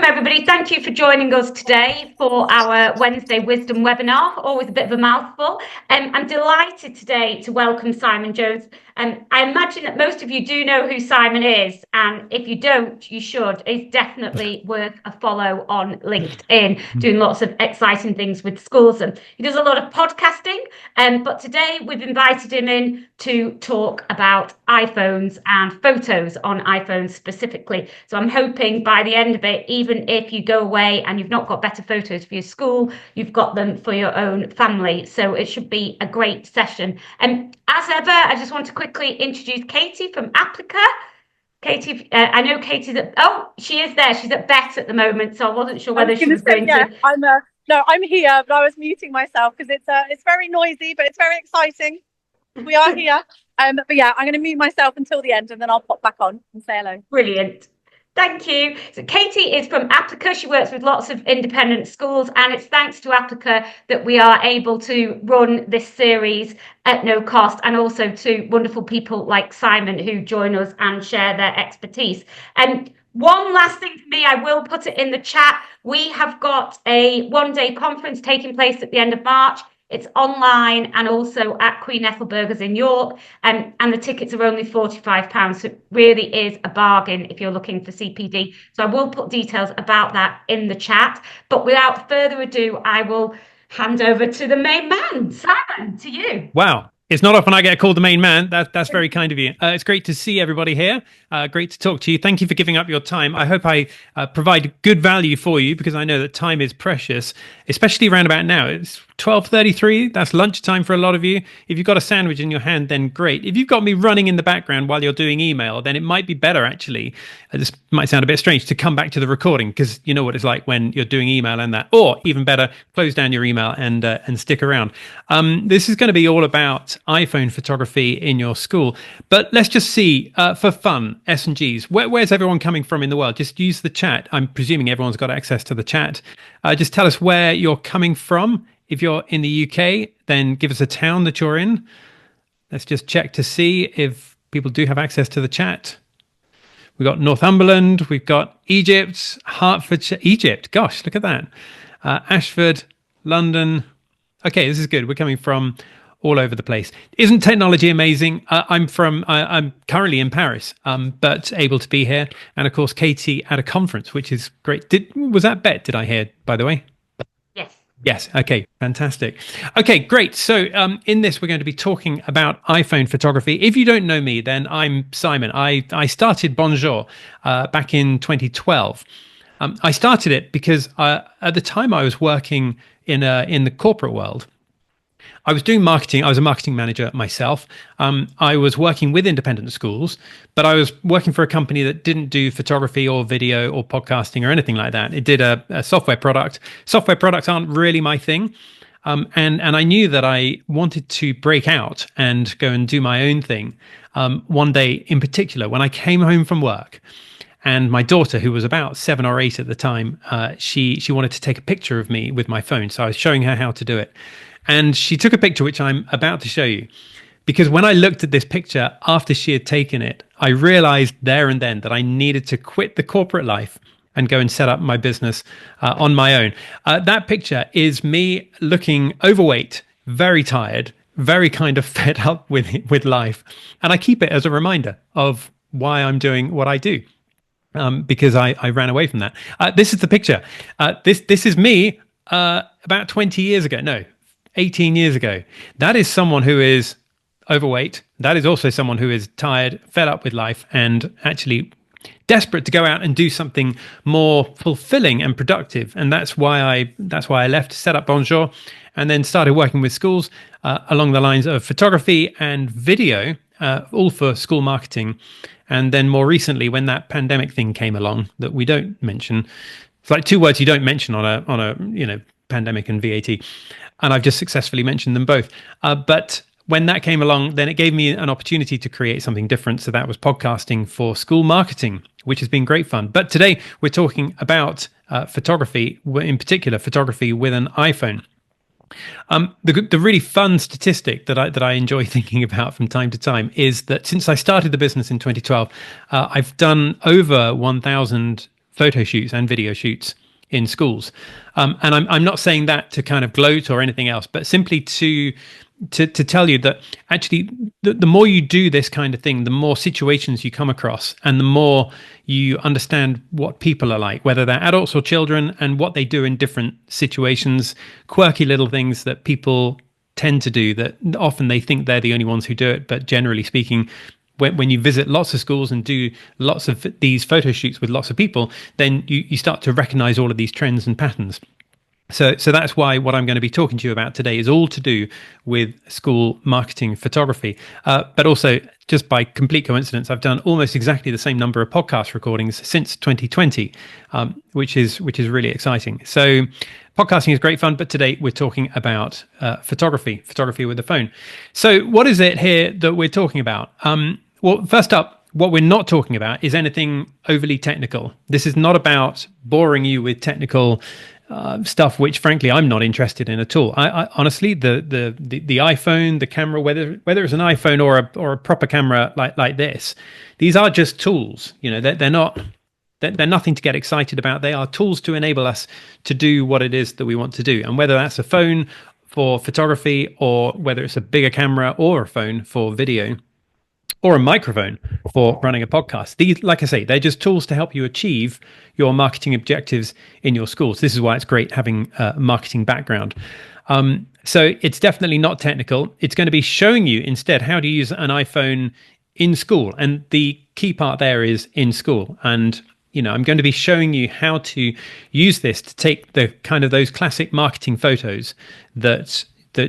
Welcome everybody. Thank you for joining us today for our Wednesday Wisdom webinar. Always a bit of a mouthful. I'm delighted today to welcome Simon Jones. I imagine that most of you do know who Simon is, and if you don't, you should. He's definitely worth a follow on LinkedIn, doing lots of exciting things with schools. And he does a lot of podcasting, but today we've invited him in to talk about iPhones and photos on iPhones specifically. So I'm hoping by the end of it, even if you go away and you've not got better photos for your school, you've got them for your own family. So it should be a great session. And as ever, I just want to quickly introduce Katie from Applica. Katie, I know Katie's at, she is there. She's at Bet at the moment, so I wasn't sure whether she was going to. I'm here, but I was muting myself because it's very noisy, but it's very exciting. We are here. But yeah, I'm going to mute myself until the end and then I'll pop back on and say hello. Brilliant. Thank you. So Katie is from Applica. She works with lots of independent schools, and it's thanks to Applica that we are able to run this series at no cost, and also to wonderful people like Simon who join us and share their expertise. And one last thing for me, I will put it in the chat. We have got a one-day conference taking place at the end of March. It's online and also at Queen Ethelburgers in York, and the tickets are only £45. So it really is a bargain if you're looking for CPD. So I will put details about that in the chat. But without further ado, I will hand over to the main man, Simon, to you. Wow. It's not often I get called the main man. That's very kind of you. It's great to see everybody here. Great to talk to you. Thank you for giving up your time. I hope I provide good value for you, because I know that time is precious, especially around about now. It's 12:33. That's lunchtime for a lot of you. If you've got a sandwich in your hand, then great. If you've got me running in the background while you're doing email, then it might be better, actually. This might sound a bit strange, to come back to the recording, because you know what it's like when you're doing email and that. Or even better, close down your email and stick around. This is going to be all about iPhone photography in your school. But let's just see, for fun, S&Gs, where's everyone coming from in the world? Just use the chat. I'm presuming everyone's got access to the chat. Just tell us where you're coming from. If you're in the UK, then give us a town that you're in. Let's just check to see if people do have access to the chat. We've got Northumberland, we've got Egypt, Hertfordshire, Egypt. Gosh, look at that. Ashford, London. Okay, this is good. We're coming from all over the place. Isn't technology amazing? I'm currently in Paris, but able to be here. And of course, Katie at a conference, which is great. Was that Bet, did I hear, by the way? Yes. Yes. Okay. Fantastic. Okay, great. So in this, we're going to be talking about iPhone photography. If you don't know me, then I'm Simon. I started Bonjour back in 2012. I started it because at the time I was working in the corporate world. I was doing marketing. I was a marketing manager myself. I was working with independent schools, but I was working for a company that didn't do photography or video or podcasting or anything like that. It did a software product. Software products aren't really my thing. And I knew that I wanted to break out and go and do my own thing. One day in particular, when I came home from work, and my daughter, who was about 7 or 8 at the time, she wanted to take a picture of me with my phone. So I was showing her how to do it. And she took a picture, which I'm about to show you, because when I looked at this picture after she had taken it, I realized there and then that I needed to quit the corporate life and go and set up my business on my own. That picture is me looking overweight, very tired, very kind of fed up with life. And I keep it as a reminder of why I'm doing what I do, because I ran away from that. This is the picture. This is me about 20 years ago. No, 18 years ago. That is someone who is overweight. That is also someone who is tired, fed up with life, and actually desperate to go out and do something more fulfilling and productive. And that's why I left, set up Bonjour, and then started working with schools along the lines of photography and video, all for school marketing. And then more recently, when that pandemic thing came along that we don't mention, it's like 2 words you don't mention on a pandemic and VAT. And I've just successfully mentioned them both. But when that came along, then it gave me an opportunity to create something different. So that was podcasting for school marketing, which has been great fun. But today we're talking about photography, in particular photography with an iPhone. The really fun statistic that I enjoy thinking about from time to time is that since I started the business in 2012, I've done over 1,000 photo shoots and video shoots in schools. And I'm not saying that to kind of gloat or anything else, but simply to tell you that actually the more you do this kind of thing, the more situations you come across and the more you understand what people are like, whether they're adults or children, and what they do in different situations, quirky little things that people tend to do that often they think they're the only ones who do it. But generally speaking, when you visit lots of schools and do lots of these photo shoots with lots of people, then you start to recognize all of these trends and patterns. So that's why what I'm going to be talking to you about today is all to do with school marketing photography. But also, just by complete coincidence, I've done almost exactly the same number of podcast recordings since 2020, which is really exciting. So podcasting is great fun, but today we're talking about photography with the phone. So what is it here that we're talking about? Well, first up, what we're not talking about is anything overly technical. This is not about boring you with technical stuff, which frankly I'm not interested in at all. I honestly, the iPhone, the camera, whether it's an iPhone or a proper camera like this, these are just tools. You know, they're nothing to get excited about. They are tools to enable us to do what it is that we want to do. And whether that's a phone for photography, or whether it's a bigger camera or a phone for video, or a microphone for running a podcast. These, like I say, they're just tools to help you achieve your marketing objectives in your schools. This is why it's great having a marketing background. So it's definitely not technical. It's going to be showing you instead how to use an iPhone in school. And the key part there is in school. And I'm going to be showing you how to use this to take the kind of those classic marketing photos that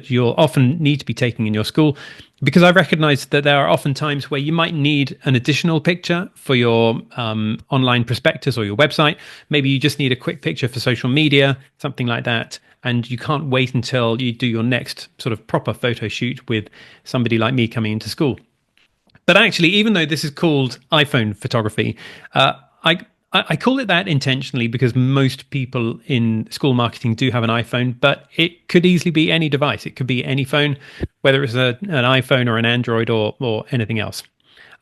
you'll often need to be taking in your school, because I recognize that there are often times where you might need an additional picture for your online prospectus or your website. Maybe you just need a quick picture for social media, something like that. And you can't wait until you do your next sort of proper photo shoot with somebody like me coming into school. But actually, even though this is called iPhone photography, I call it that intentionally because most people in school marketing do have an iPhone, but it could easily be any device. It could be any phone, whether it's an iPhone or an Android or anything else.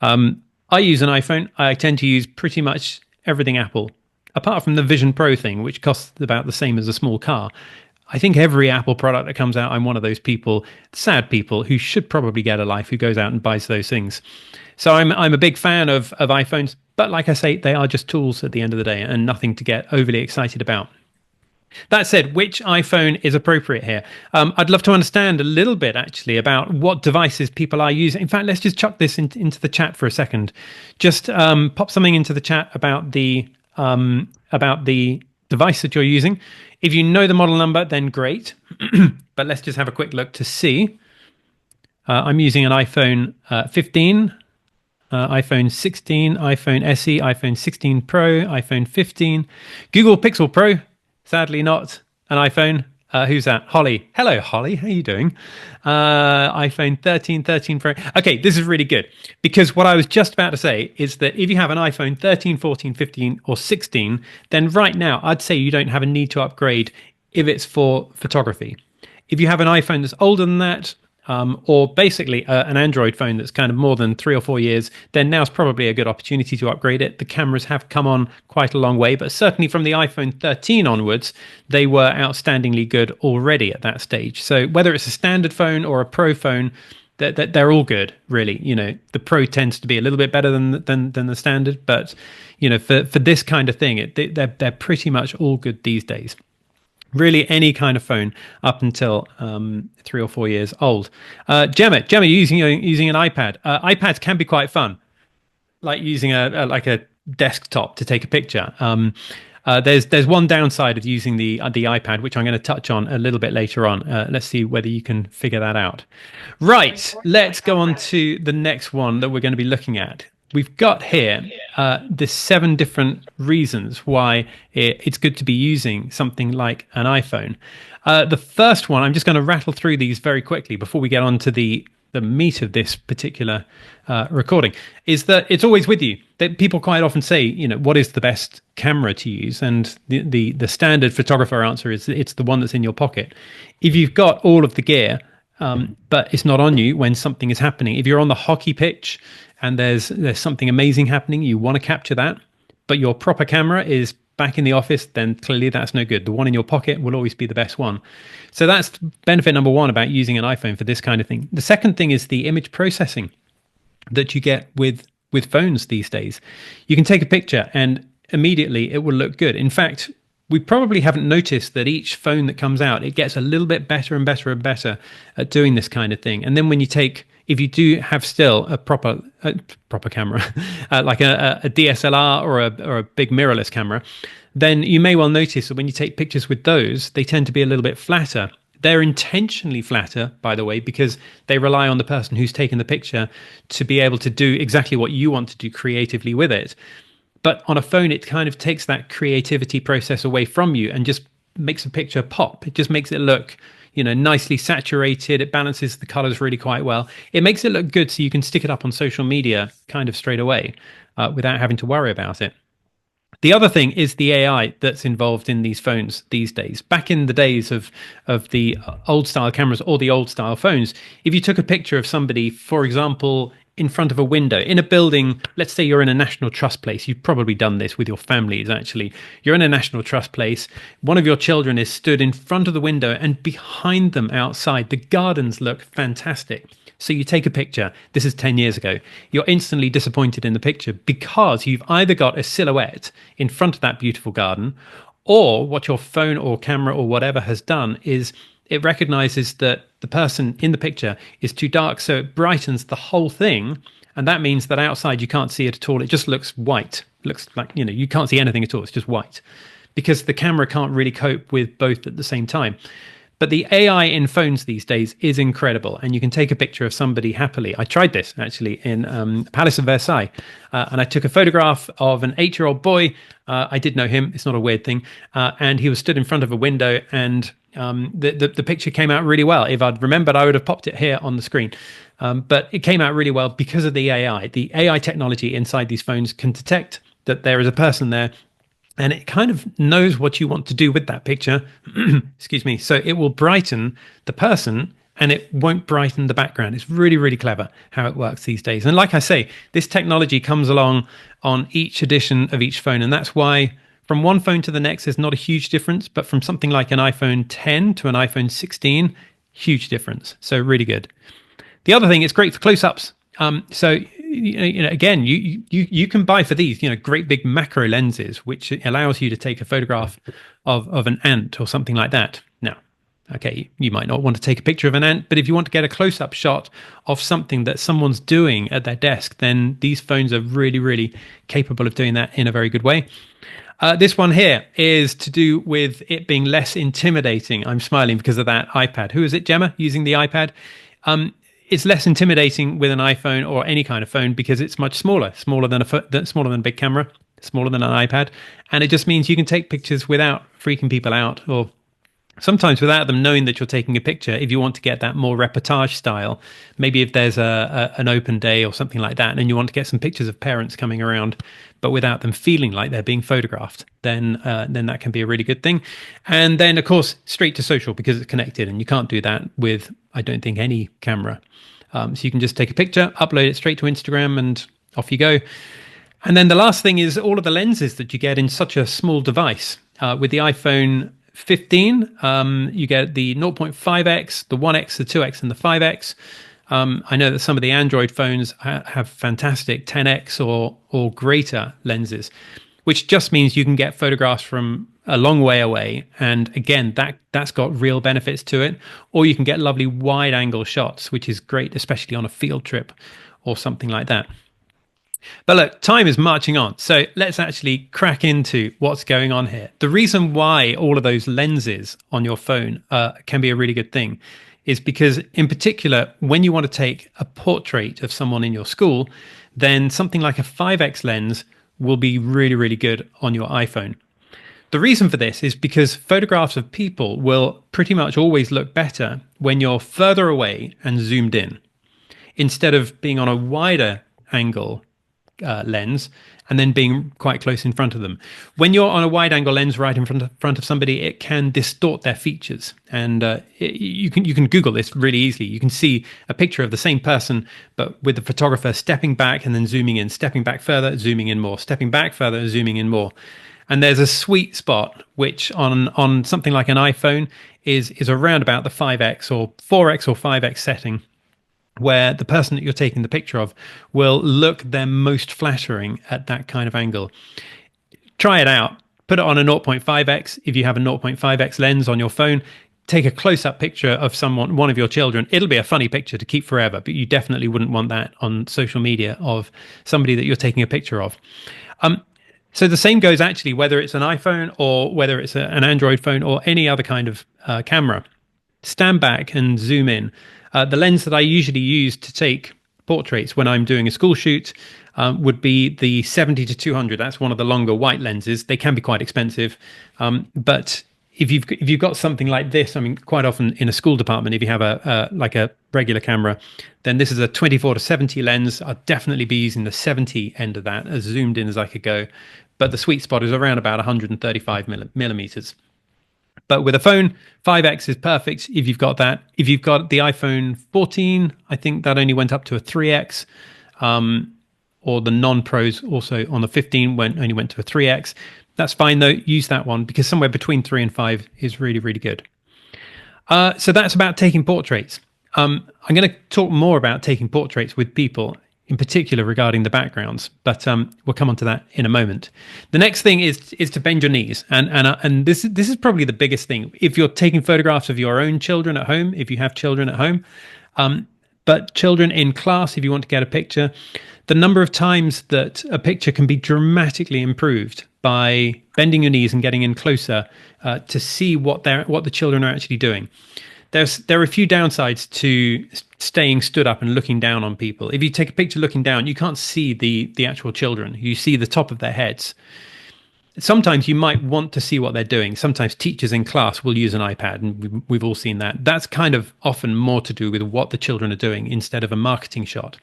I use an iPhone. I tend to use pretty much everything Apple, apart from the Vision Pro thing, which costs about the same as a small car. I think every Apple product that comes out, I'm one of those people, sad people, who should probably get a life, who goes out and buys those things. So I'm a big fan of iPhones, but like I say, they are just tools at the end of the day and nothing to get overly excited about. That said, which iPhone is appropriate here? I'd love to understand a little bit actually about what devices people are using. In fact, let's just chuck this into the chat for a second. Just pop something into the chat about the device that you're using. If you know the model number, then great. But let's just have a quick look to see. I'm using an iPhone 15. iPhone 16, iPhone SE, iPhone 16 Pro, iPhone 15, Google Pixel Pro, sadly not an iPhone. Who's that? Holly. Hello, Holly. How are you doing? iPhone 13, 13 Pro. Okay, this is really good, because what I was just about to say is that if you have an iPhone 13, 14, 15, or 16, then right now I'd say you don't have a need to upgrade if it's for photography. If you have an iPhone that's older than that, or basically an Android phone that's kind of more than 3 or 4 years, then now's probably a good opportunity to upgrade it. The cameras have come on quite a long way, but certainly from the iPhone 13 onwards, they were outstandingly good already at that stage. So whether it's a standard phone or a Pro phone, they're all good, really. The Pro tends to be a little bit better than the standard, but for this kind of thing, they're pretty much all good these days. Really, any kind of phone up until 3 or 4 years old. Gemma, using an iPad. iPads can be quite fun, like using a desktop to take a picture. There's one downside of using the iPad, which I'm going to touch on a little bit later on. Let's see whether you can figure that out. Right, let's go on to the next one that we're going to be looking at. We've got here the 7 different reasons why it's good to be using something like an iPhone. The first one, I'm just going to rattle through these very quickly before we get on to the meat of this particular recording, is that it's always with you. That people quite often say, what is the best camera to use? And the standard photographer answer is it's the one that's in your pocket. If you've got all of the gear, but it's not on you when something is happening. If you're on the hockey pitch and there's something amazing happening, you want to capture that, but your proper camera is back in the office, then clearly that's no good. The one in your pocket will always be the best one. So that's benefit number one about using an iPhone for this kind of thing. The second thing is the image processing that you get with phones these days. You can take a picture and immediately it will look good. In fact, we probably haven't noticed that each phone that comes out, it gets a little bit better and better and better at doing this kind of thing. And then when you take, if you do have still a proper camera, like a DSLR or a big mirrorless camera, then you may well notice that when you take pictures with those, they tend to be a little bit flatter. They're intentionally flatter, by the way, because they rely on the person who's taken the picture to be able to do exactly what you want to do creatively with it. But on a phone, it kind of takes that creativity process away from you and just makes a picture pop. It just makes it look, nicely saturated. It balances the colors really quite well. It makes it look good so you can stick it up on social media kind of straight away without having to worry about it. The other thing is the AI that's involved in these phones these days. Back in the days of the old style cameras or the old style phones, if you took a picture of somebody, for example, in front of a window in a building, let's say you're in a National Trust place. You've probably done this with your families, actually. You're in a National Trust place. One of your children is stood in front of the window, and behind them outside, the gardens look fantastic. So you take a picture. This is 10 years ago. You're instantly disappointed in the picture because you've either got a silhouette in front of that beautiful garden, or what your phone or camera or whatever has done is it recognizes that the person in the picture is too dark, so it brightens the whole thing. And that means that outside you can't see it at all. It just looks white. It looks like, you can't see anything at all. It's just white because the camera can't really cope with both at the same time. But the AI in phones these days is incredible. And you can take a picture of somebody happily. I tried this actually in Palace of Versailles. And I took a photograph of an 8-year-old boy. I did know him. It's not a weird thing. And he was stood in front of a window, and the picture came out really well. If I'd remembered, I would have popped it here on the screen. But it came out really well because of the AI. The AI technology inside these phones can detect that there is a person there, and it kind of knows what you want to do with that picture. Excuse me. So it will brighten the person and it won't brighten the background. It's really, really clever how it works these days. And like I say, this technology comes along on each edition of each phone. And that's why from one phone to the next, there's not a huge difference. But from something like an iPhone 10 to an iPhone 16, huge difference. So really good. The other thing, it's great for close-ups. So again, you can buy for these, great big macro lenses, which allows you to take a photograph of an ant or something like that. Now, okay, you might not want to take a picture of an ant, but if you want to get a close-up shot of something that someone's doing at their desk, then these phones are really, really capable of doing that in a very good way. This one here is to do with it being less intimidating. I'm smiling because of that iPad. Who is it, Gemma, using the iPad? It's less intimidating with an iPhone or any kind of phone because it's much smaller than a big camera, smaller than an iPad. And it just means you can take pictures without freaking people out, or sometimes without them knowing that you're taking a picture. If you want to get that more reportage style, maybe if there's an open day or something like that, and you want to get some pictures of parents coming around, but without them feeling like they're being photographed, then that can be a really good thing. And then, of course, straight to social because it's connected, and you can't do that with, I don't think, any camera. So you can just take a picture, upload it straight to Instagram, and off you go. And then the last thing is all of the lenses that you get in such a small device. With the iPhone 15, you get the 0.5x, the 1x, the 2x, and the 5x. I know that some of the Android phones have fantastic 10x or greater lenses, which just means you can get photographs from a long way away. And again, that's got real benefits to it. Or you can get lovely wide angle shots, which is great, especially on a field trip or something like that. But look, time is marching on. So let's actually crack into what's going on here. The reason why all of those lenses on your phone can be a really good thing is because, in particular, when you want to take a portrait of someone in your school, then something like a 5x lens will be really, really good on your iPhone. The reason for this is because photographs of people will pretty much always look better when you're further away and zoomed in, instead of being on a wider angle lens and then being quite close in front of them. When you're on a wide angle lens right in front of somebody, it can distort their features. And you can Google this really easily. You can see a picture of the same person, but with the photographer stepping back and then zooming in, stepping back further, zooming in more, stepping back further, zooming in more. And there's a sweet spot, which on something like an iPhone is around about the 5x or 4x or 5x setting, where the person that you're taking the picture of will look their most flattering at that kind of angle. Try it out. Put it on a 0.5x. If you have a 0.5x lens on your phone, take a close-up picture of one of your children. It'll be a funny picture to keep forever, but you definitely wouldn't want that on social media of somebody that you're taking a picture of. So the same goes actually whether it's an iPhone or whether it's an Android phone or any other kind of camera. Stand back and zoom in. The lens that I usually use to take portraits when I'm doing a school shoot would be the 70 to 200. That's one of the longer white lenses. They can be quite expensive, but if you've got something like this, I mean, quite often in a school department, if you have a regular camera, then this is a 24 to 70 lens. I'd definitely be using the 70 end of that, as zoomed in as I could go. But the sweet spot is around about 135 millimeters. But with a phone, 5x is perfect if you've got that. If you've got the iPhone 14, I think that only went up to a 3x. Or the non-pros also on the 15 only went to a 3x. That's fine though. Use that one because somewhere between 3 and 5 is really, really good. So that's about taking portraits. I'm going to talk more about taking portraits with people, in particular regarding the backgrounds, but we'll come on to that in a moment. The next thing is to bend your knees, and this is probably the biggest thing. If you're taking photographs of your own children at home, if you have children at home, but children in class, if you want to get a picture, the number of times that a picture can be dramatically improved by bending your knees and getting in closer to see what the children are actually doing. There are a few downsides to staying stood up and looking down on people. If you take a picture looking down, you can't see the actual children. You see the top of their heads. Sometimes you might want to see what they're doing. Sometimes teachers in class will use an iPad, and we've all seen that. That's kind of often more to do with what the children are doing instead of a marketing shot.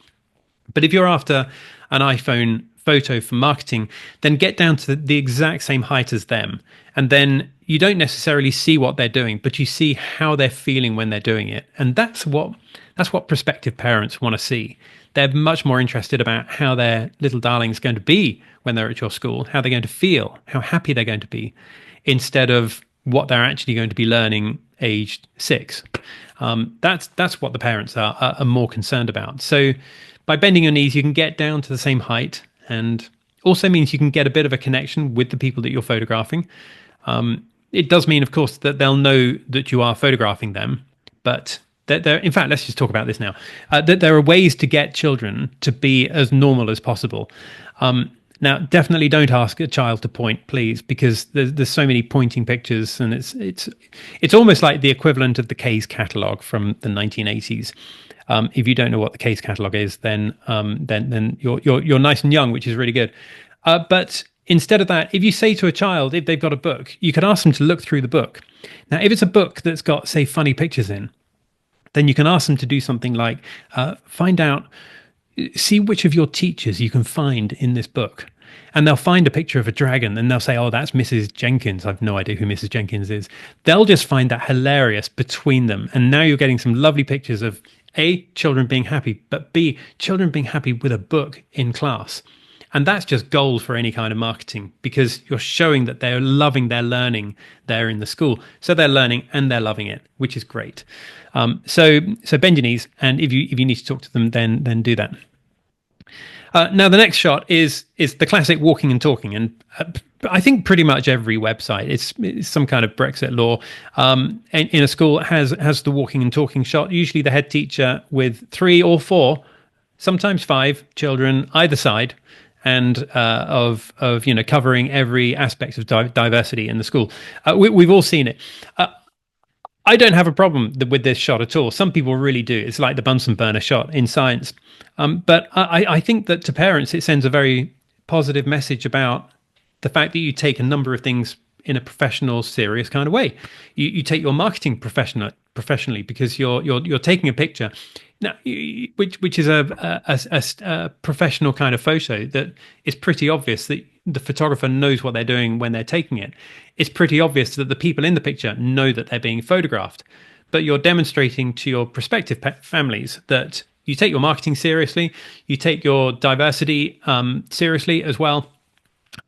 But if you're after an iPhone photo for marketing, then get down to the exact same height as them. And then you don't necessarily see what they're doing, but you see how they're feeling when they're doing it. And that's what prospective parents want to see. They're much more interested about how their little darling's going to be when they're at your school, how they're going to feel, how happy they're going to be, instead of what they're actually going to be learning aged 6. That's what the parents are more concerned about. So by bending your knees, you can get down to the same height, and also means you can get a bit of a connection with the people that you're photographing. It does mean, of course, that they'll know that you are photographing them, but in fact, let's just talk about this now. That there are ways to get children to be as normal as possible. Now, definitely don't ask a child to point, please, because there's so many pointing pictures, and it's almost like the equivalent of the K's catalogue from the 1980s. If you don't know what the Case catalog is, then you're nice and young, which is really good. But instead of that, if you say to a child, if they've got a book, you could ask them to look through the book. Now, if it's a book that's got, say, funny pictures in, then you can ask them to do something like see which of your teachers you can find in this book. And they'll find a picture of a dragon and they'll say, oh, that's Mrs. Jenkins. I've no idea who Mrs. Jenkins is. They'll just find that hilarious between them. And now you're getting some lovely pictures of A, children being happy, but B, children being happy with a book in class. And that's just gold for any kind of marketing, because you're showing that they're loving their learning there in the school. So they're learning and they're loving it, which is great. So bend your knees, and if you need to talk to them, then do that. Now the next shot is the classic walking and talking, and I think pretty much every website, it's some kind of Brexit law in a school has the walking and talking shot. Usually the head teacher with 3 or 4, sometimes 5 children either side, and of covering every aspect of diversity in the school. We've all seen it. I don't have a problem with this shot at all. Some people really do. It's like the Bunsen burner shot in science. But I think that to parents, it sends a very positive message about the fact that you take a number of things in a professional, serious kind of way. You take your marketing professionally, because you're taking a picture. Now, which is a professional kind of photo that it's pretty obvious that the photographer knows what they're doing when they're taking it. It's pretty obvious that the people in the picture know that they're being photographed, but you're demonstrating to your prospective families that you take your marketing seriously, you take your diversity seriously as well.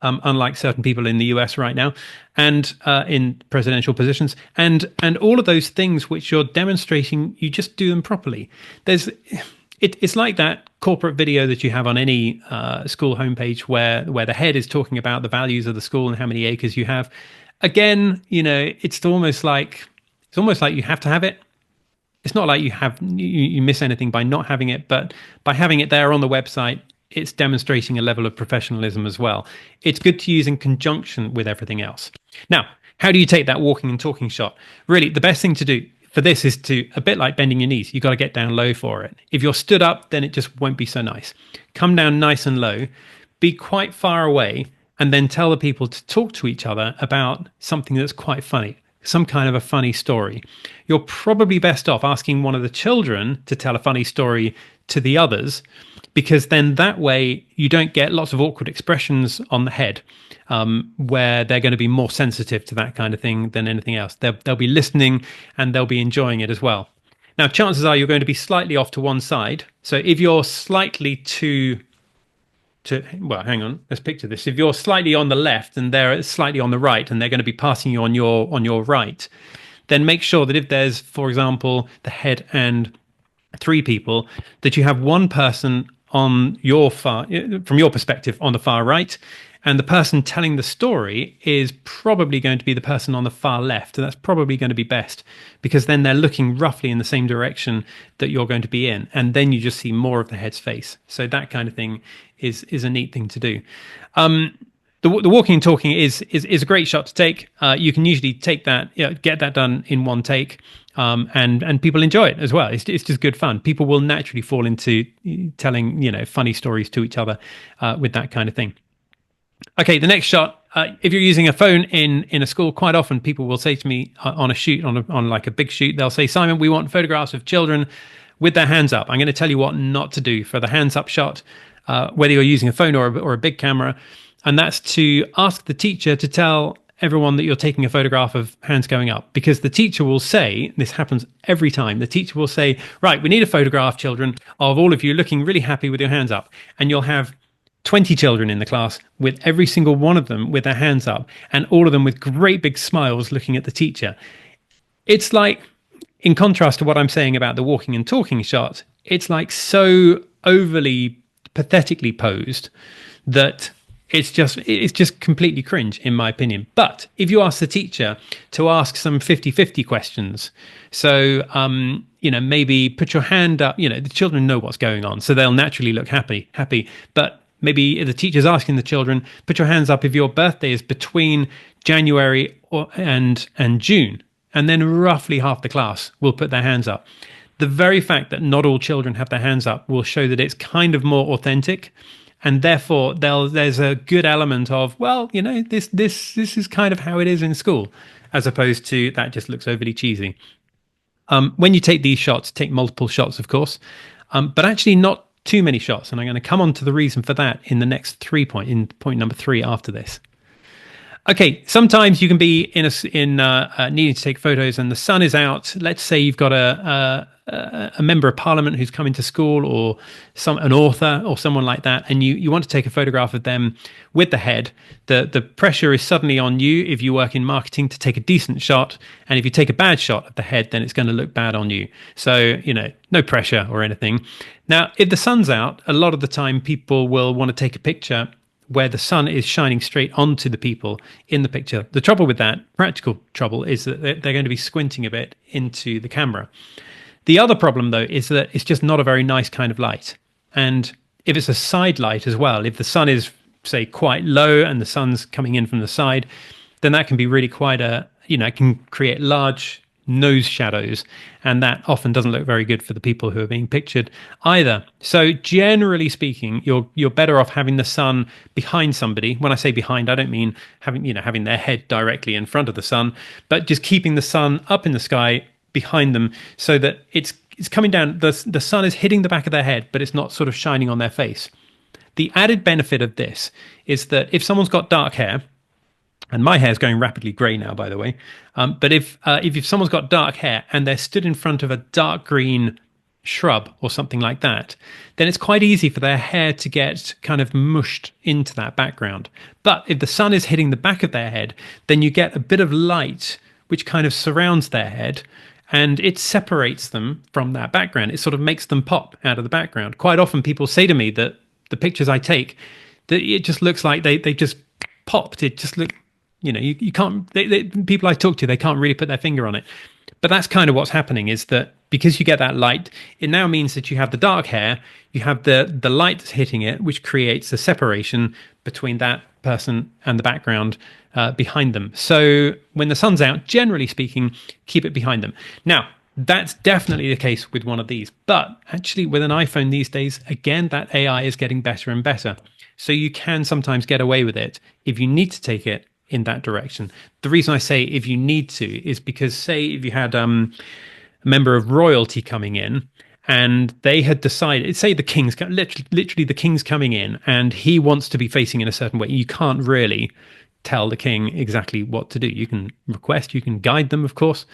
Unlike certain people in the US right now, and in presidential positions, and all of those things which you're demonstrating, you just do them properly. It's like that corporate video that you have on any school homepage where the head is talking about the values of the school and how many acres you have. Again, it's almost like you have to have it. It's not like you miss anything by not having it, but by having it there on the website, it's demonstrating a level of professionalism as well. It's good to use in conjunction with everything else. Now, how do you take that walking and talking shot? Really, the best thing to do for this is to, a bit like bending your knees, you've got to get down low for it. If you're stood up, then it just won't be so nice. Come down nice and low, be quite far away, and then tell the people to talk to each other about something that's quite funny, some kind of a funny story. You're probably best off asking one of the children to tell a funny story to the others, because then that way you don't get lots of awkward expressions on the head, where they're going to be more sensitive to that kind of thing than anything else. They'll be listening and they'll be enjoying it as well. Now, chances are you're going to be slightly off to one side. So if you're slightly well, hang on, let's picture this. If you're slightly on the left and they're slightly on the right, and they're going to be passing you on your right, then make sure that if there's, for example, the head and 3 people, that you have one person on your from your perspective on the far right, and the person telling the story is probably going to be the person on the far left, and that's probably going to be best, because then they're looking roughly in the same direction that you're going to be in, and then you just see more of the head's face. So that kind of thing is a neat thing to do. The walking and talking is a great shot to take. You can usually take that, get that done in one take, and people enjoy it as well. It's just good fun. People will naturally fall into telling funny stories to each other with that kind of thing. Okay, the next shot. If you're using a phone in a school, quite often people will say to me on a shoot, on like a big shoot, they'll say, "Simon, we want photographs of children with their hands up." I'm going to tell you what not to do for the hands up shot, whether you're using a phone or a big camera. And that's to ask the teacher to tell everyone that you're taking a photograph of hands going up, because the teacher will say, this happens every time, the teacher will say, "Right, we need a photograph, children, of all of you looking really happy with your hands up." And you'll have 20 children in the class with every single one of them with their hands up, and all of them with great big smiles looking at the teacher. It's like, in contrast to what I'm saying about the walking and talking shot, it's like so overly pathetically posed that it's just completely cringe, in my opinion. But if you ask the teacher to ask some 50-50 questions, so maybe put your hand up, the children know what's going on, so they'll naturally look happy. But maybe if the teacher's asking the children, put your hands up if your birthday is between January and June, and then roughly half the class will put their hands up. The very fact that not all children have their hands up will show that it's kind of more authentic. And therefore, there's a good element of, this is kind of how it is in school, as opposed to that just looks overly cheesy. When you take these shots, take multiple shots, of course, but actually not too many shots. And I'm going to come on to the reason for that in the next in point number 3 after this. Okay, sometimes you can be needing to take photos and the sun is out. Let's say you've got a member of parliament who's coming to school, or an author or someone like that, and you want to take a photograph of them with the head. The pressure is suddenly on you, if you work in marketing, to take a decent shot, and if you take a bad shot of the head, then it's going to look bad on you. So no pressure or anything. Now, if the sun's out, a lot of the time people will want to take a picture where the sun is shining straight onto the people in the picture. The trouble with that, practical trouble, is that they're going to be squinting a bit into the camera. The other problem, though, is that it's just not a very nice kind of light. And if it's a side light as well, if the sun is, say, quite low and the sun's coming in from the side, then that can be really quite it can create large nose shadows, and that often doesn't look very good for the people who are being pictured either. So generally speaking, you're better off having the sun behind somebody. When I say behind, I don't mean having their head directly in front of the sun, but just keeping the sun up in the sky behind them, so that it's it's coming down. The sun is hitting the back of their head, but it's not sort of shining on their face. The added benefit of this is that if someone's got dark hair, and my hair is going rapidly grey now, by the way, but if someone's got dark hair and they're stood in front of a dark green shrub or something like that, then it's quite easy for their hair to get kind of mushed into that background. But if the sun is hitting the back of their head, then you get a bit of light which kind of surrounds their head, and it separates them from that background. It sort of makes them pop out of the background. Quite often people say to me that the pictures I take, that it just looks like they just popped. It just look, you can't, people I talk to, they can't really put their finger on it. But that's kind of what's happening, is that because you get that light, it now means that you have the dark hair, you have the light that's hitting it, which creates a separation between that person and the background behind them. So when the sun's out, generally speaking, keep it behind them. Now, that's definitely the case with one of these. But actually, with an iPhone these days, again, that AI is getting better and better. So you can sometimes get away with it if you need to take it in that direction. The reason I say if you need to is because, say, if you had a member of royalty coming in and they had decided, say the king's, literally the king's coming in and he wants to be facing in a certain way, you can't really tell the king exactly what to do. You can request, you can guide them, of course.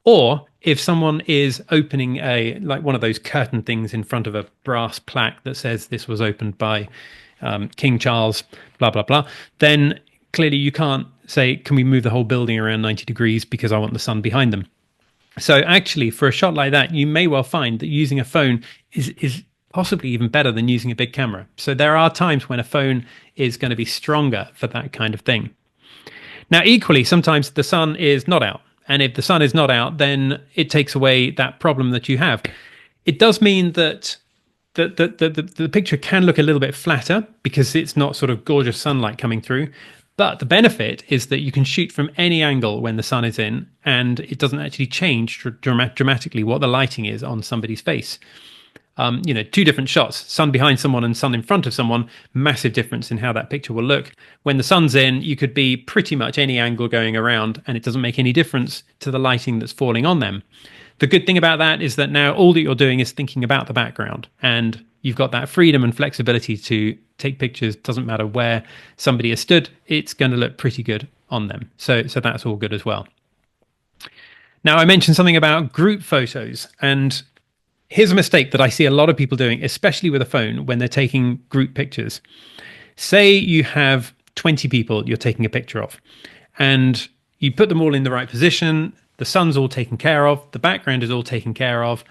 Or if someone is opening like one of those curtain things in front of a brass plaque that says this was opened by King Charles, blah, blah, blah, then clearly you can't say, can we move the whole building around 90 degrees because I want the sun behind them. So actually, for a shot like that, you may well find that using a phone is possibly even better than using a big camera. So there are times when a phone is going to be stronger for that kind of thing. Now, equally, sometimes the sun is not out. And if the sun is not out, then it takes away that problem that you have. It does mean that the picture can look a little bit flatter because it's not sort of gorgeous sunlight coming through. But the benefit is that you can shoot from any angle when the sun is in, and it doesn't actually change dramatically what the lighting is on somebody's face. Two different shots, sun behind someone and sun in front of someone, massive difference in how that picture will look. When the sun's in, you could be pretty much any angle going around, and it doesn't make any difference to the lighting that's falling on them. The good thing about that is that now all that you're doing is thinking about the background, and you've got that freedom and flexibility to take pictures. Doesn't matter where somebody has stood, it's going to look pretty good on them. So that's all good as well. Now, I mentioned something about group photos, and here's a mistake that I see a lot of people doing, especially with a phone when they're taking group pictures. Say you have 20 people you're taking a picture of, and you put them all in the right position, the sun's all taken care of, the background is all taken care of,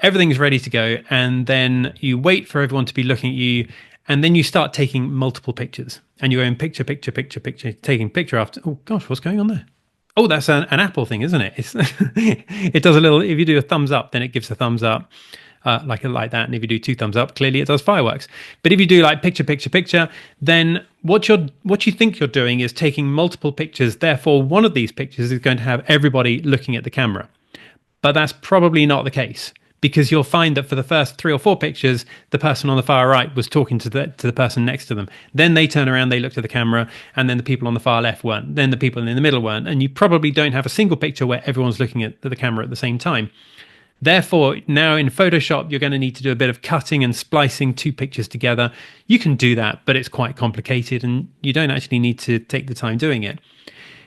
everything's ready to go, and then you wait for everyone to be looking at you, and then you start taking multiple pictures, and you're in picture, taking picture after. Oh gosh, what's going on there? Oh, that's an Apple thing, isn't it? It does a little. If you do a thumbs up, then it gives a thumbs up, like that. And if you do two thumbs up, clearly it does fireworks. But if you do like picture, then what you think you're doing is taking multiple pictures. Therefore, one of these pictures is going to have everybody looking at the camera. But that's probably not the case, because you'll find that for the first 3 or 4 pictures, the person on the far right was talking to the person next to them. Then they turn around, they look at the camera, and then the people on the far left weren't. Then the people in the middle weren't. And you probably don't have a single picture where everyone's looking at the camera at the same time. Therefore, now in Photoshop, you're going to need to do a bit of cutting and splicing 2 pictures together. You can do that, but it's quite complicated, and you don't actually need to take the time doing it.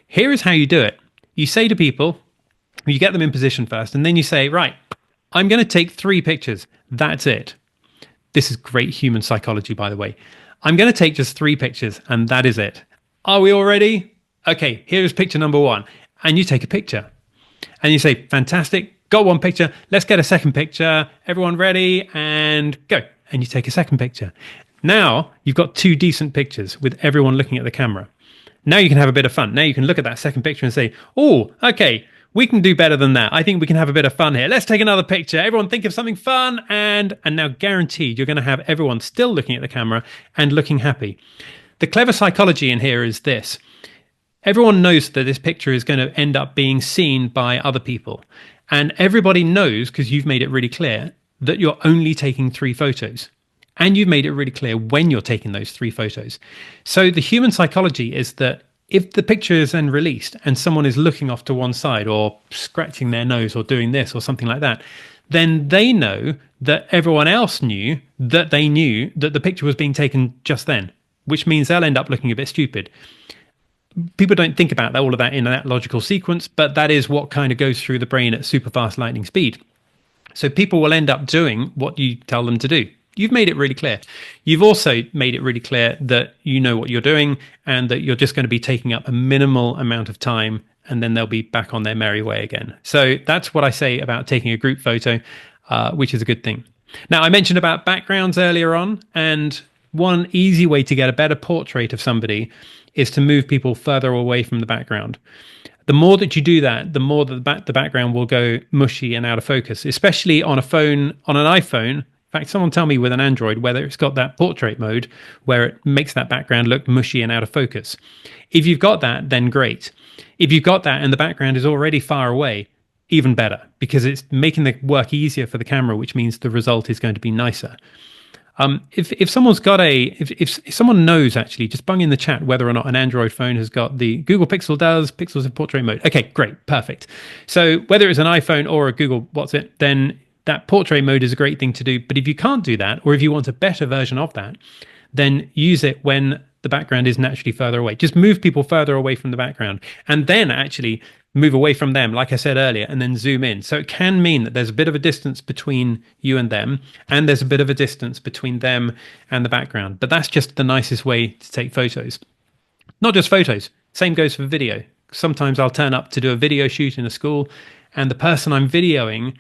Here is how you do it. You say to people, you get them in position first, and then you say, right, I'm going to take 3 pictures. That's it. This is great human psychology, by the way. I'm going to take just 3 pictures, and that is it. Are we all ready? Okay, here's picture number 1. And you take a picture. And you say, fantastic, got 1 picture. Let's get a second picture. Everyone ready? And go. And you take a second picture. Now you've got 2 decent pictures with everyone looking at the camera. Now you can have a bit of fun. Now you can look at that second picture and say, oh, okay, we can do better than that. I think we can have a bit of fun here. Let's take another picture. Everyone think of something fun. And now guaranteed, you're going to have everyone still looking at the camera and looking happy. The clever psychology in here is this. Everyone knows that this picture is going to end up being seen by other people. And everybody knows, because you've made it really clear, that you're only taking 3 photos. And you've made it really clear when you're taking those 3 photos. So the human psychology is that if the picture is then released and someone is looking off to one side or scratching their nose or doing this or something like that, then they know that everyone else knew that they knew that the picture was being taken just then, which means they'll end up looking a bit stupid. People don't think about all of that in that logical sequence, but that is what kind of goes through the brain at super fast lightning speed. So people will end up doing what you tell them to do. You've made it really clear. You've also made it really clear that you know what you're doing and that you're just going to be taking up a minimal amount of time, and then they'll be back on their merry way again. So that's what I say about taking a group photo, which is a good thing. Now, I mentioned about backgrounds earlier on, and one easy way to get a better portrait of somebody is to move people further away from the background. The more that you do that, the more that the background will go mushy and out of focus, especially on a phone, on an iPhone. In fact, someone tell me with an Android whether it's got that portrait mode where it makes that background look mushy and out of focus. If you've got that, then great. If you've got that and the background is already far away, even better, because it's making the work easier for the camera, which means the result is going to be nicer. If someone's got if someone knows, actually, just bung in the chat whether or not an Android phone has got the Google Pixel does Pixels in portrait mode. Okay, great, perfect. So whether it's an iPhone or a Google then that portrait mode is a great thing to do. But if you can't do that, or if you want a better version of that, then use it when the background is naturally further away. Just move people further away from the background, and then actually move away from them, like I said earlier, and then zoom in. So it can mean that there's a bit of a distance between you and them, and there's a bit of a distance between them and the background. But that's just the nicest way to take photos. Not just photos, same goes for video. Sometimes I'll turn up to do a video shoot in a school, and the person I'm videoing,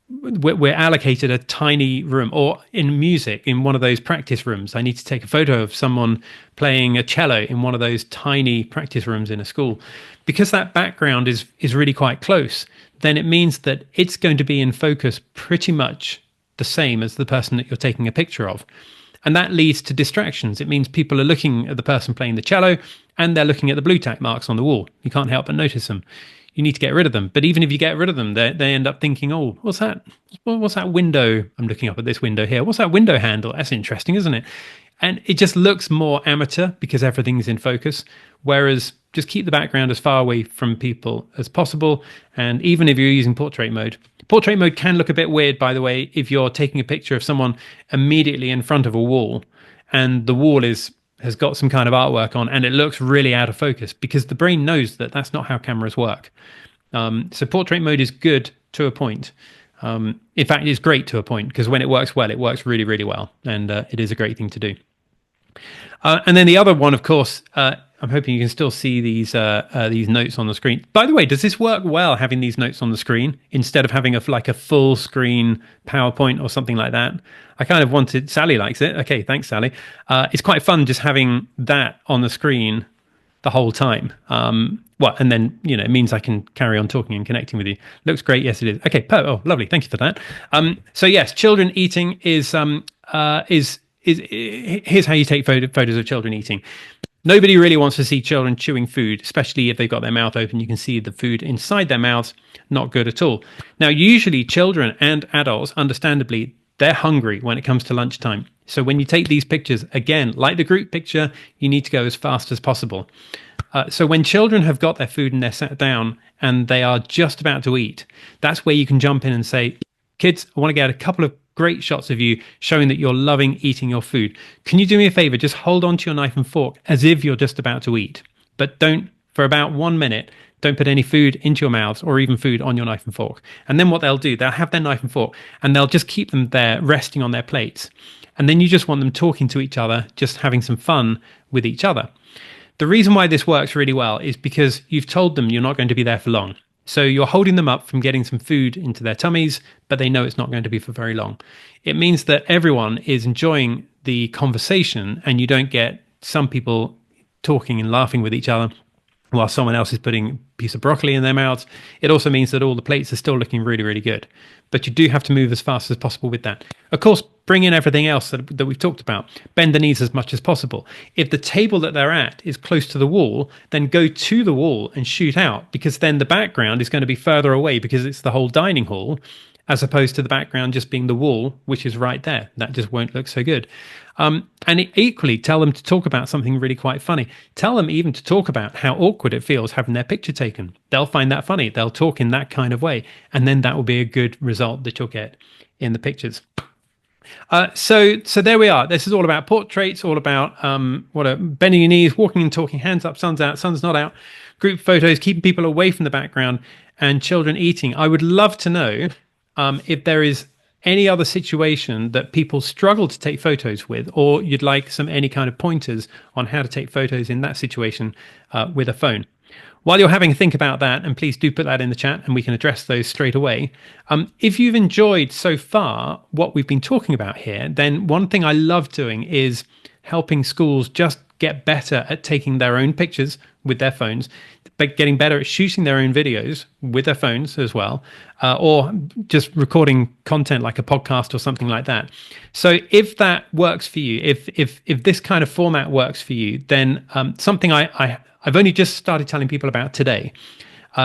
we're allocated a tiny room, or in music, in one of those practice rooms. I need to take a photo of someone playing a cello in one of those tiny practice rooms in a school. Because that background is really quite close, then it means that it's going to be in focus pretty much the same as the person that you're taking a picture of. And that leads to distractions. It means people are looking at the person playing the cello and they're looking at the blue tack marks on the wall. You can't help but notice them. You need to get rid of them. But even if you get rid of them, they end up thinking, oh, what's that? What's that window? I'm looking up at this window here. What's that window handle? That's interesting, isn't it? And it just looks more amateur because everything's in focus. Whereas just keep the background as far away from people as possible. And even if you're using portrait mode can look a bit weird, by the way, if you're taking a picture of someone immediately in front of a wall and the wall has got some kind of artwork on and it looks really out of focus, because the brain knows that that's not how cameras work. So portrait mode is good to a point. In fact, it's great to a point, because when it works well, it works really, really well. And it is a great thing to do. And then the other one, of course, I'm hoping you can still see these notes on the screen. By the way, does this work well, having these notes on the screen instead of having a full screen PowerPoint or something like that? I kind of wanted, Sally likes it. Okay, thanks, Sally. It's quite fun just having that on the screen the whole time. And then, it means I can carry on talking and connecting with you. Looks great. Yes, it is. Okay. Oh, lovely. Thank you for that. So yes, children eating is here's how you take photos of children eating. Nobody really wants to see children chewing food, especially if they've got their mouth open. You can see the food inside their mouths. Not good at all. Now, usually children and adults, understandably, they're hungry when it comes to lunchtime. So when you take these pictures, again, like the group picture, you need to go as fast as possible. So when children have got their food and they're sat down and they are just about to eat, that's where you can jump in and say, kids, I want to get a couple of great shots of you showing that you're loving eating your food. Can you do me a favor? Just hold on to your knife and fork as if you're just about to eat. But don't, for about 1 minute, don't put any food into your mouths or even food on your knife and fork. And then what they'll do, they'll have their knife and fork and they'll just keep them there resting on their plates. And then you just want them talking to each other, just having some fun with each other. The reason why this works really well is because you've told them you're not going to be there for long. So you're holding them up from getting some food into their tummies, but they know it's not going to be for very long. It means that everyone is enjoying the conversation and you don't get some people talking and laughing with each other while someone else is putting piece of broccoli in their mouths. It also means that all the plates are still looking really, really good. But you do have to move as fast as possible with that. Of course, bring in everything else that we've talked about. Bend the knees as much as possible. If the table that they're at is close to the wall, then go to the wall and shoot out, because then the background is going to be further away because it's the whole dining hall, as opposed to the background just being the wall, which is right there. That just won't look so good. And equally, tell them to talk about something really quite funny. Tell them even to talk about how awkward it feels having their picture taken. They'll find that funny. They'll talk in that kind of way. And then that will be a good result that you'll get in the pictures. So there we are. This is all about portraits, all about bending your knees, walking and talking, hands up, sun's out, sun's not out, group photos, keeping people away from the background, and children eating. I would love to know if there is any other situation that people struggle to take photos with, or you'd like any kind of pointers on how to take photos in that situation with a phone. While you're having a think about that, and please do put that in the chat and we can address those straight away. If you've enjoyed so far what we've been talking about here, then one thing I love doing is helping schools just get better at taking their own pictures with their phones, but getting better at shooting their own videos with their phones as well, or just recording content like a podcast or something like that. So if that works for you, if this kind of format works for you, then something I've only just started telling people about today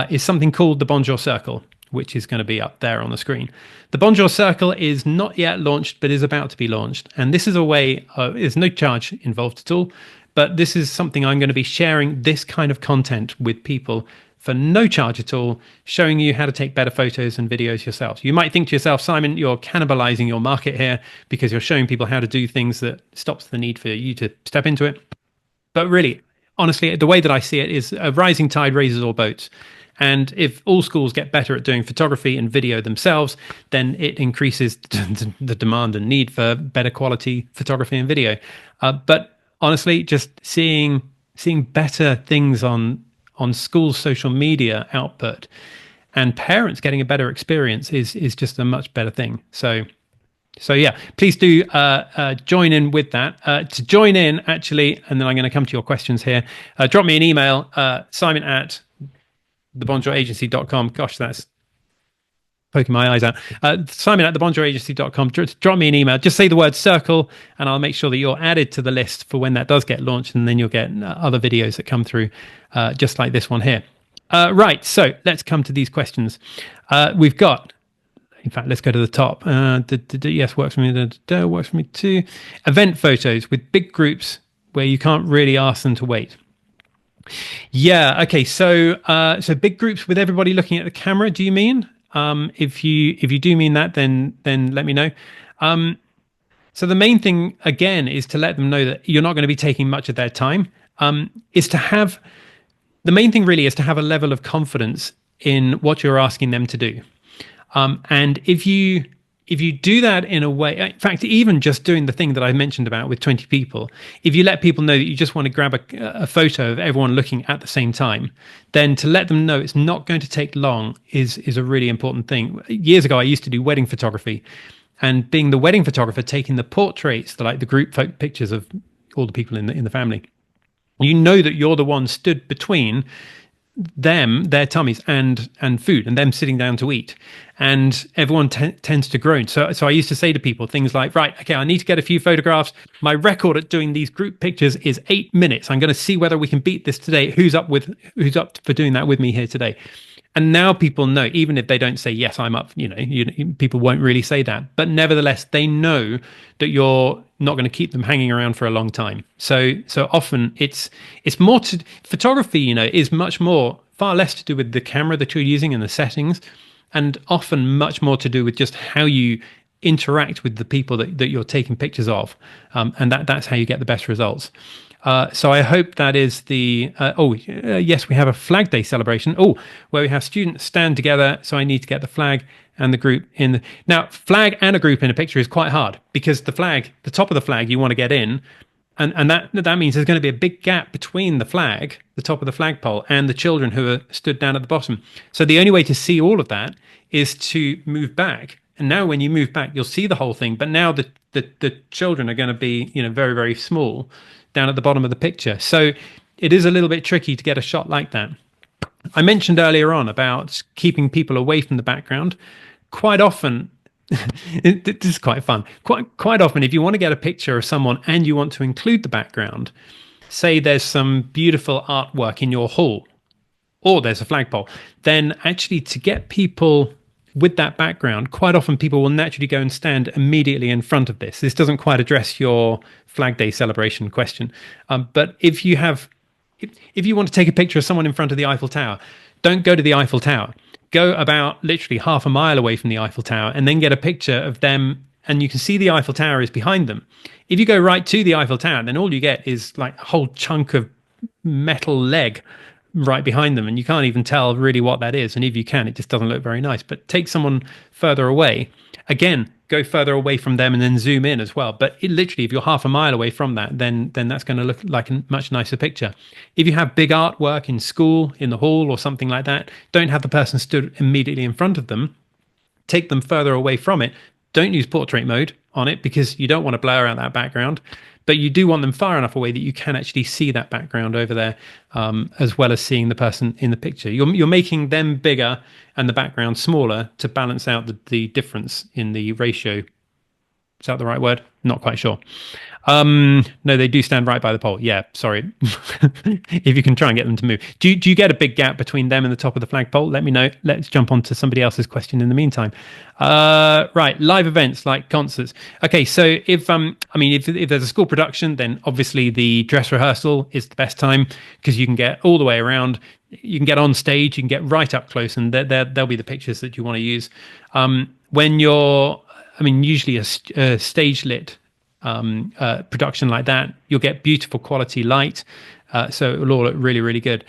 is something called the Bonjour Circle, which is going to be up there on the screen. The Bonjour Circle is not yet launched, but is about to be launched. And this is a way, there's no charge involved at all, but this is something I'm going to be sharing this kind of content with people for no charge at all, showing you how to take better photos and videos yourself. You might think to yourself, Simon, you're cannibalizing your market here because you're showing people how to do things that stops the need for you to step into it. But really, honestly, the way that I see it is a rising tide raises all boats. And if all schools get better at doing photography and video themselves, then it increases the demand and need for better quality photography and video. But honestly, just seeing better things on schools' social media output and parents getting a better experience is just a much better thing. So yeah, please do join in with that. To join in, actually, and then I'm going to come to your questions here. Drop me an email, simon@thebonjouragency.com. Gosh, that's poking my eyes out. Simon@thebonjouragency.com. Drop me an email. Just say the word circle, and I'll make sure that you're added to the list for when that does get launched, and then you'll get other videos that come through, just like this one here. Right, so let's come to these questions. We've got, in fact, let's go to the top. Yes, works for me. Works for me too. Event photos with big groups where you can't really ask them to wait. Yeah. Okay. So big groups with everybody looking at the camera. Do you mean? If you do mean that, then let me know. So the main thing again is to let them know that you're not going to be taking much of their time. The main thing really is to have a level of confidence in what you're asking them to do. And if you do that in a way, in fact, even just doing the thing that I mentioned about with 20 people, if you let people know that you just want to grab a photo of everyone looking at the same time, then to let them know it's not going to take long is a really important thing. Years ago, I used to do wedding photography, and being the wedding photographer, taking the portraits, the group pictures of all the people in the family, you know that you're the one stood between them, their tummies, and food, and them sitting down to eat, and everyone tends to groan. So I used to say to people things like, right, okay, I need to get a few photographs. My record at doing these group pictures is 8 minutes. I'm going to see whether we can beat this today. Who's up for doing that with me here today? And now people know, even if they don't say, yes, I'm up, people won't really say that. But nevertheless, they know that you're not going to keep them hanging around for a long time. So often it's more photography, is far less to do with the camera that you're using and the settings, and often much more to do with just how you interact with the people that you're taking pictures of. And that's how you get the best results. So I hope that is yes, we have a Flag Day celebration. Where we have students stand together. So I need to get the flag and the group in. Now, flag and a group in a picture is quite hard, because the top of the flag, you want to get in. And that means there's going to be a big gap between the top of the flagpole, and the children who are stood down at the bottom. So the only way to see all of that is to move back. And now when you move back, you'll see the whole thing. But now the children are going to be, very, very small down at the bottom of the picture. So it is a little bit tricky to get a shot like that. I mentioned earlier on about keeping people away from the background. Quite often, this is quite fun. Quite often, if you want to get a picture of someone and you want to include the background, say there's some beautiful artwork in your hall, or there's a flagpole, then actually to get people with that background, quite often people will naturally go and stand immediately in front of this. This doesn't quite address your Flag Day celebration question, but if you want to take a picture of someone in front of the Eiffel Tower, don't go to the Eiffel Tower. Go about literally half a mile away from the Eiffel Tower and then get a picture of them, and you can see the Eiffel Tower is behind them. If you go right to the Eiffel Tower, then all you get is like a whole chunk of metal leg right behind them, and you can't even tell really what that is. And if you can, it just doesn't look very nice. But take someone further away, again, go further away from them and then zoom in as well. But literally, if you're half a mile away from that, then that's going to look like a much nicer picture. If you have big artwork in school, in the hall or something like that, don't have the person stood immediately in front of them. Take them further away from it. Don't use portrait mode on it because you don't want to blur out that background. But you do want them far enough away that you can actually see that background over there, as well as seeing the person in the picture. You're making them bigger and the background smaller to balance out the difference in the ratio. Is that the right word? Not quite sure. No, they do stand right by the pole. Yeah, sorry. If you can try and get them to move. Do you get a big gap between them and the top of the flagpole? Let me know. Let's jump on to somebody else's question in the meantime. Right, live events like concerts. Okay, so if there's a school production, then obviously the dress rehearsal is the best time because you can get all the way around. You can get on stage, you can get right up close, and there'll be the pictures that you want to use. When you're, usually a stage lit production like that, you'll get beautiful quality light, so it will all look really, really good.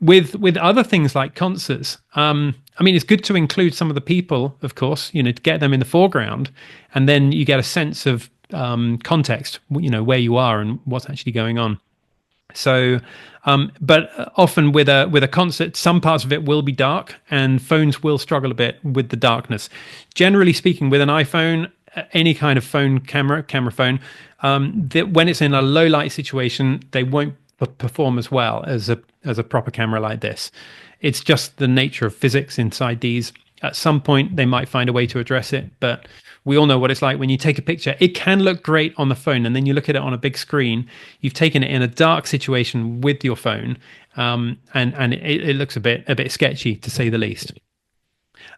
With other things like concerts, it's good to include some of the people, of course, to get them in the foreground, and then you get a sense of context, where you are and what's actually going on. So, but often with a concert, some parts of it will be dark, and phones will struggle a bit with the darkness. Generally speaking, with an iPhone, any kind of camera phone, that when it's in a low light situation, they won't perform as well as a proper camera like this. It's just the nature of physics inside these. At some point, they might find a way to address it, but we all know what it's like when you take a picture. It can look great on the phone, and then you look at it on a big screen. You've taken it in a dark situation with your phone, and it looks a bit sketchy, to say the least.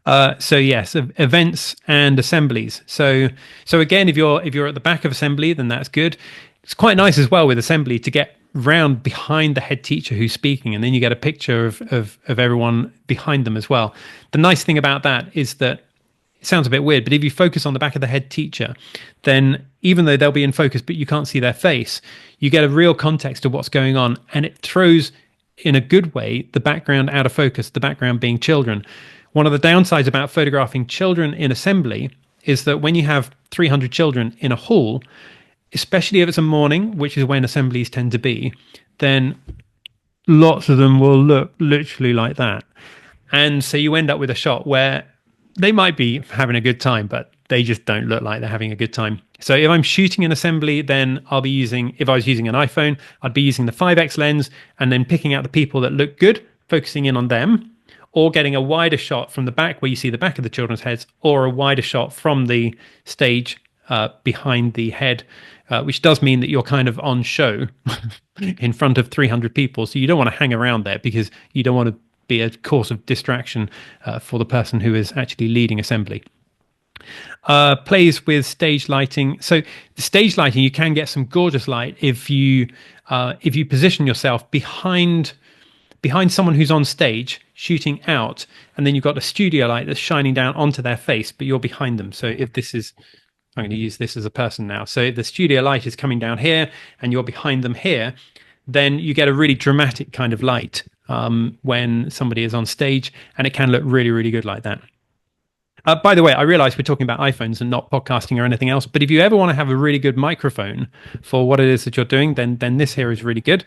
So yes, events and assemblies. So again, if you're at the back of assembly, then that's good. It's quite nice as well with assembly to get round behind the head teacher who's speaking, and then you get a picture of everyone behind them as well. The nice thing about that is that it sounds a bit weird, but if you focus on the back of the head teacher, then even though they'll be in focus, but you can't see their face, you get a real context of what's going on, and it throws, in a good way, the background out of focus, the background being children. One of the downsides about photographing children in assembly is that when you have 300 children in a hall, especially if it's a morning, which is when assemblies tend to be, then lots of them will look literally like that. And so you end up with a shot where they might be having a good time, but they just don't look like they're having a good time. So if I'm shooting an assembly, then if I was using an iPhone, I'd be using the 5x lens and then picking out the people that look good, focusing in on them, or getting a wider shot from the back where you see the back of the children's heads, or a wider shot from the stage behind the head, which does mean that you're kind of on show in front of 300 people. So you don't want to hang around there because you don't want to be a cause of distraction for the person who is actually leading assembly. Plays with stage lighting. So the stage lighting, you can get some gorgeous light if you position yourself behind someone who's on stage shooting out, and then you've got a studio light that's shining down onto their face, but you're behind them. So if I'm going to use this as a person now. So if the studio light is coming down here and you're behind them here, then you get a really dramatic kind of light when somebody is on stage, and it can look really, really good like that. By the way, I realize we're talking about iPhones and not podcasting or anything else, but if you ever want to have a really good microphone for what it is that you're doing, then this here is really good.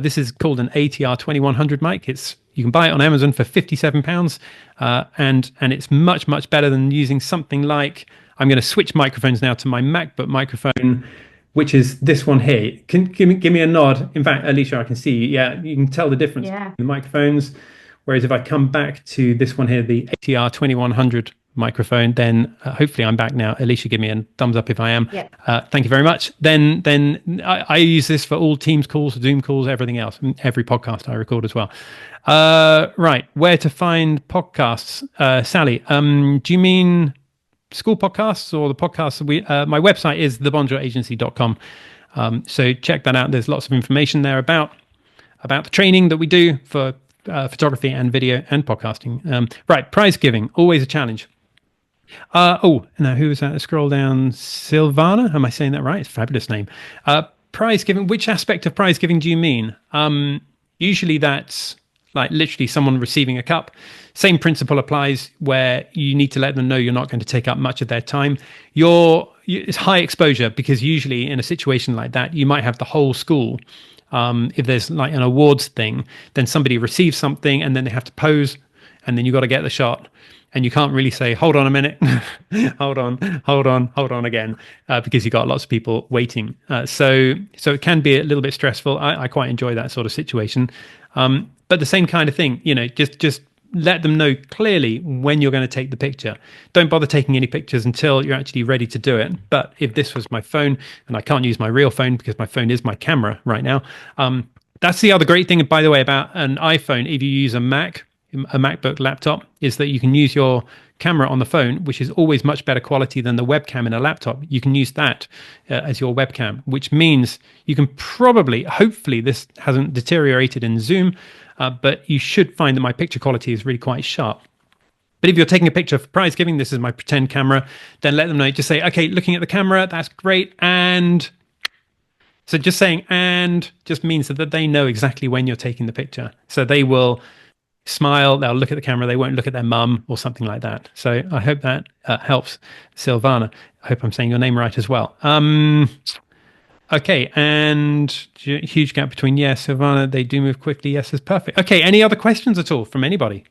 This is called an ATR 2100 mic. You can buy it on Amazon for £57, and it's much, much better than using something like, I'm going to switch microphones now to my MacBook microphone, which is this one here. Give me a nod. In fact, Alicia, I can see you. Yeah, you can tell the difference between the microphones. Whereas if I come back to this one here, the ATR 2100 microphone, then hopefully I'm back now. Alicia, give me a thumbs up if I am. Yeah. Thank you very much. Then I use this for all Teams calls, Zoom calls, everything else, and every podcast I record as well. Right, where to find podcasts? Sally, do you mean school podcasts or the podcasts? My website is thebonjouragency.com. So check that out. There's lots of information there about the training that we do for photography and video and podcasting. Right, prize giving, always a challenge. Oh, now who was that? Scroll down. Silvana, am I saying that right? It's a fabulous name. Prize giving, which aspect of prize giving do you mean? Usually that's like literally someone receiving a cup. Same principle applies where you need to let them know you're not going to take up much of their time. It's high exposure because usually in a situation like that, you might have the whole school. If there's like an awards thing, then somebody receives something and then they have to pose and then you got to get the shot. And you can't really say, hold on a minute, hold on again, because you got lots of people waiting. So it can be a little bit stressful. I quite enjoy that sort of situation. But the same kind of thing, just let them know clearly when you're going to take the picture. Don't bother taking any pictures until you're actually ready to do it. But if this was my phone, and I can't use my real phone because my phone is my camera right now. That's the other great thing, by the way, about an iPhone. If you use a MacBook laptop, is that you can use your camera on the phone, which is always much better quality than the webcam in a laptop. You can use that as your webcam, which means you can hopefully this hasn't deteriorated in Zoom, but you should find that my picture quality is really quite sharp. But if you're taking a picture for prize giving, this is my pretend camera, then let them know, just say, okay, looking at the camera, that's great. And so just saying, and just means that they know exactly when you're taking the picture. So they will smile, they'll look at the camera, they won't look at their mum or something like that. So I hope that helps. Silvana, I hope I'm saying your name right as well. Okay, and huge gap between yes, Silvana, they do move quickly. Yes is perfect. Okay, any other questions at all from anybody?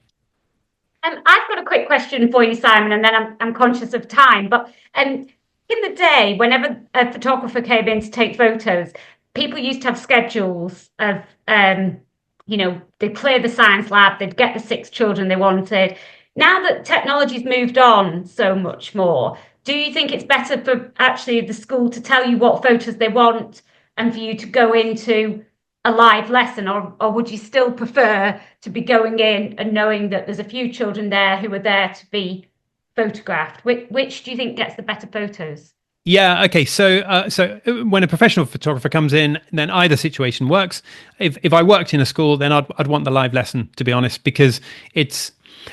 I've got a quick question for you, Simon, and then I'm conscious of time. But in the day, whenever a photographer came in to take photos, people used to have schedules of, they'd clear the science lab, they'd get the 6 children they wanted. Now that technology's moved on so much more, do you think it's better for actually the school to tell you what photos they want and for you to go into a live lesson, or would you still prefer to be going in and knowing that there's a few children there who are there to be photographed? Which do you think gets the better photos? Yeah. Okay. So when a professional photographer comes in, then either situation works. If I worked in a school, then I'd want the live lesson, to be honest, because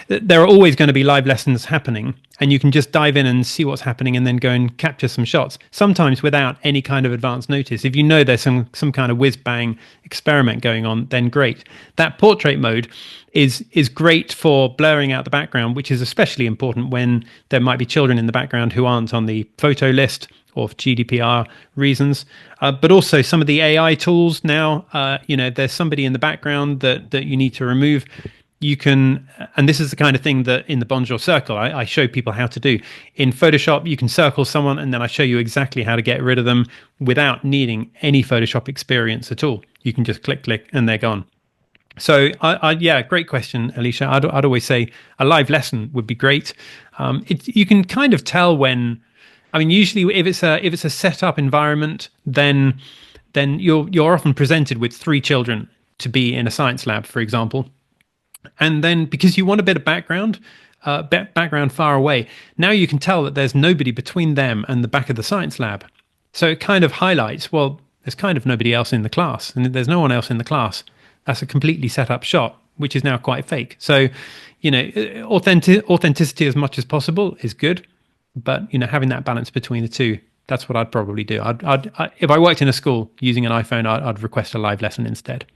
there are always going to be live lessons happening, and you can just dive in and see what's happening and then go and capture some shots, sometimes without any kind of advance notice. If you know there's some kind of whiz bang experiment going on, then great. That portrait mode is great for blurring out the background, which is especially important when there might be children in the background who aren't on the photo list or for GDPR reasons. But also some of the AI tools now, there's somebody in the background that you need to remove. You can, and this is the kind of thing that in the Bonjour Circle, I show people how to do. In Photoshop, you can circle someone, and then I show you exactly how to get rid of them without needing any Photoshop experience at all. You can just click, and they're gone. So, yeah, great question, Alicia. I'd always say a live lesson would be great. You can kind of tell when. I mean, usually if it's a set up environment, then you're often presented with 3 children to be in a science lab, for example. And then because you want a bit of background far away, now you can tell that there's nobody between them and the back of the science lab. So it kind of highlights, well, there's kind of nobody else in the class, and if there's no one else in the class, that's a completely set up shot, which is now quite fake. So, authenticity as much as possible is good, but having that balance between the two, that's what I'd probably do. If I worked in a school using an iPhone, I'd request a live lesson instead.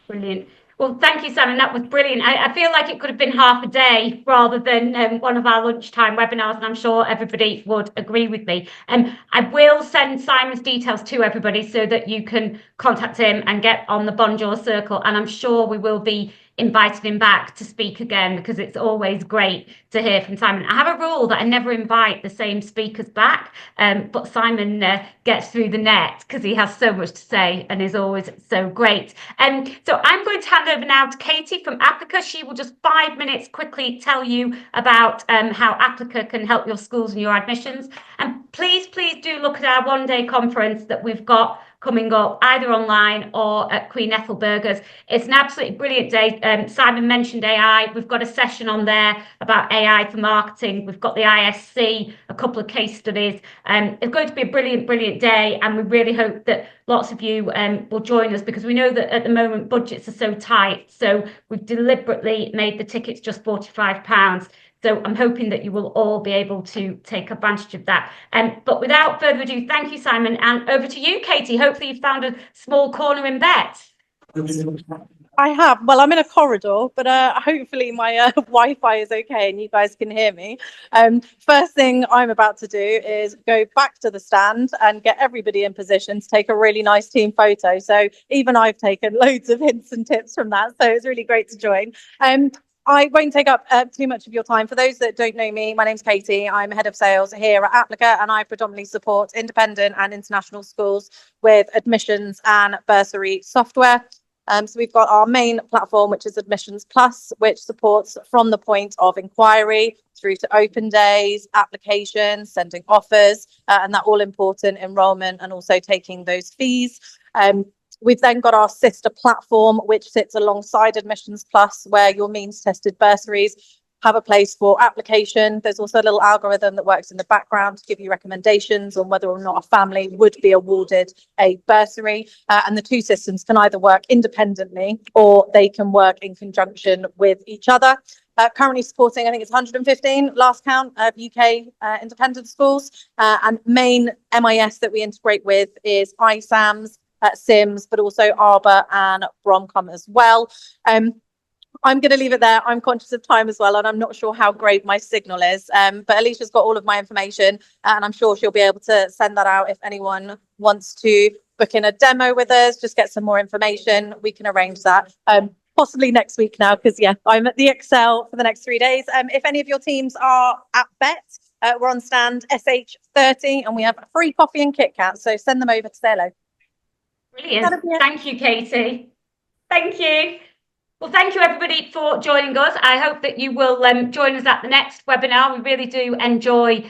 Brilliant. Well, thank you, Simon. That was brilliant. I feel like it could have been half a day rather than one of our lunchtime webinars, and I'm sure everybody would agree with me. I will send Simon's details to everybody so that you can contact him and get on the Bonjour Circle, and I'm sure we will be invited him back to speak again, because it's always great to hear from Simon. I have a rule that I never invite the same speakers back, but Simon gets through the net because he has so much to say and is always so great. So I'm going to hand over now to Katie from Applica. She will just 5 minutes quickly tell you about how Applica can help your schools and your admissions. And please do look at our one-day conference that we've got coming up, either online or at Queen Ethelburgers. It's an absolutely brilliant day. Simon mentioned AI. We've got a session on there about AI for marketing. We've got the ISC, a couple of case studies. It's going to be a brilliant day, and we really hope that lots of you will join us, because we know that at the moment budgets are so tight. So we've deliberately made the tickets just £45. So I'm hoping that you will all be able to take advantage of that. But without further ado, thank you, Simon. And over to you, Katie. Hopefully you found a small corner in Bet. I have. Well, I'm in a corridor, but hopefully my Wi-Fi is okay and you guys can hear me. First thing I'm about to do is go back to the stand and get everybody in position to take a really nice team photo. So even I've taken loads of hints and tips from that. So it's really great to join. I won't take up too much of your time. For those that don't know me, my name's Katie. I'm head of sales here at Applica, and I predominantly support independent and international schools with admissions and bursary software. So we've got our main platform, which is Admissions Plus, which supports from the point of inquiry through to open days, applications, sending offers, and that all important enrolment, and also taking those fees. We've then got our sister platform, which sits alongside Admissions Plus, where your means tested bursaries have a place for application. There's also a little algorithm that works in the background to give you recommendations on whether or not a family would be awarded a bursary. And the two systems can either work independently or they can work in conjunction with each other. Currently supporting, I think it's 115 last count of UK independent schools. And main MIS that we integrate with is iSAMS, Sims, but also Arbor and Bromcom as well. I'm going to leave it there. I'm conscious of time as well, and I'm not sure how great my signal is. But Alicia's got all of my information, and I'm sure she'll be able to send that out if anyone wants to book in a demo with us, just get some more information. We can arrange that. Possibly next week now, because I'm at the Excel for the next 3 days. If any of your teams are at Bet, we're on stand SH30, and we have free coffee and Kit Kat. So send them over to say hello. Brilliant. Thank you, Katie. Thank you. Well, thank you, everybody, for joining us. I hope that you will join us at the next webinar. We really do enjoy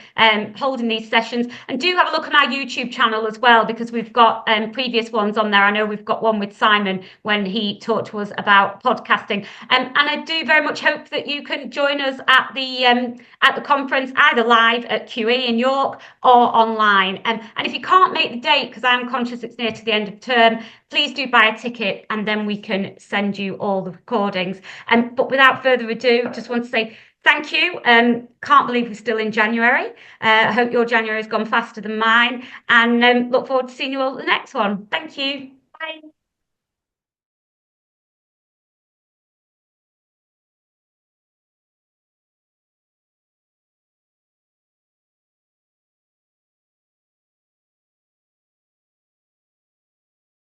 holding these sessions. And do have a look on our YouTube channel as well, because we've got previous ones on there. I know we've got one with Simon when he talked to us about podcasting. And I do very much hope that you can join us at the conference, either live at QE in York or online. And if you can't make the date, because I'm conscious it's near to the end of term, please do buy a ticket, and then we can send you all the recordings. But without further ado, just want to say thank you. Can't believe we're still in January. I hope your January has gone faster than mine, and look forward to seeing you all at the next one. Thank you. Bye.